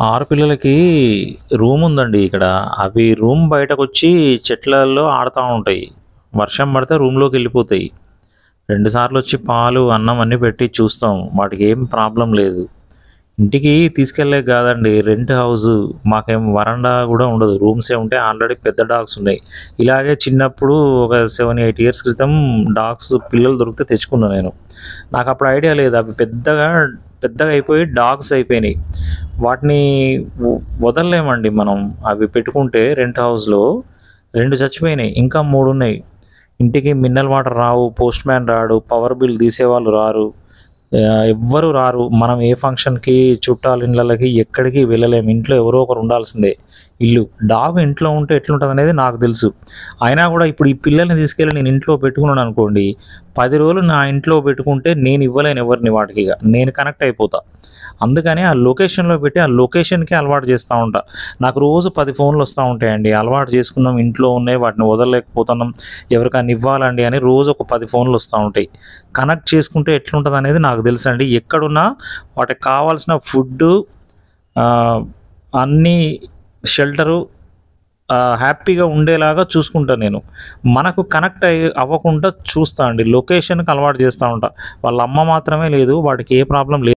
ఆడపిల్లలకి రూమ్ ఉందండి ఇక్కడ. అవి రూమ్ బయటకొచ్చి చెట్లల్లో ఆడుతా ఉంటాయి. వర్షం పడితే రూమ్‌లోకెళ్ళిపోతాయి. 2 సార్లొచ్చి పాలు, అన్నం అన్నీ పెట్టి చూస్తాం. వాటికేం ప్రాబ్లమ్ లేదు. ఇంటికి తీసుకెళ్ళేకి కాదండి. Rent house. మాకేం వరండా గూడా ఉండదు. రూమ్సే ఉంటాయి. ఆల్రెడీ పెద్ద డాగ్స్ ఉన్నాయి. ఇలాగే చిన్నప్పుడు ఒక 7, 8 ఇయర్స్ క్రితం డాగ్స్ పిల్లలు దొరికితే తెచ్చుకున్నా నేను. నాకప్పుడు ఐడియా లేదు. అవి పెద్దగా అయిపోయి డాగ్స్ అయిపోయినాయి. వాటిని వ వదలలేమండి మనం. అవి పెట్టుకుంటే రెంట్ హౌస్‌లో 2 చచ్చిపోయినాయి. ఇంకా 3 ఉన్నాయి. ఇంటికి మినరల్ వాటర్ రావు. పోస్ట్ మ్యాన్ రాడు. పవర్ బిల్ తీసేవాళ్ళు రారు. ఎవ్వరు రారు. మనం ఏ ఫంక్షన్‌కి, చుట్టాల ఇళ్ళకి ఎక్కడికి వెళ్ళలేము. ఇంట్లో ఎవరో ఒకరు ఉండాల్సిందే ఇల్లు. డాగ్ ఇంట్లో ఉంటే ఎట్లుంటదనేది నాకు తెలుసు. అయినా గూడా ఇప్పుడు ఈ పిల్లల్ని తీసుకెళ్ళి నేను ఇంట్లో పెట్టుకున్నాననుకోండి, 10 రోజులు నా ఇంట్లో పెట్టుకుంటే నేను ఇవ్వలేను ఎవరిని వాటికిగ. నేను కనెక్ట్ అయిపోతా. అందుకని ఆ లొకేషన్‌లో పెట్టి ఆ లొకేషన్‌కే అలవాటు చేస్తా ఉంటా. నాకు రోజు 10 ఫోన్‌లొస్తా ఉంటాయండి. అలవాటు చేసుకున్నాం, ఇంట్లో ఉన్నాయి, వాటిని వదలలేకపోతున్నాం, ఎవరికైనా ఇవ్వాలండి అని రోజు ఒక 10 ఫోన్‌లొస్తా ఉంటాయి. కనెక్ట్ చేసుకుంటే ఎట్లుంటదనేది నాకు తెలుసండి. ఎక్కడున్నా వాటికి కావాల్సిన ఫుడ్డు, ఆహ్, అన్నీ, షెల్టరు, హ్యాపీగా ఉండేలాగా చూసుకుంటా నేను. మనకు కనెక్ట్ అవ్వకుండా చూస్తా అండి. లొకేషన్‌కి అలవాటు చేస్తా ఉంటా. వాళ్ళ అమ్మ మాత్రమే లేదు. వాటికి ఏ ప్రాబ్లమ్ లేదు.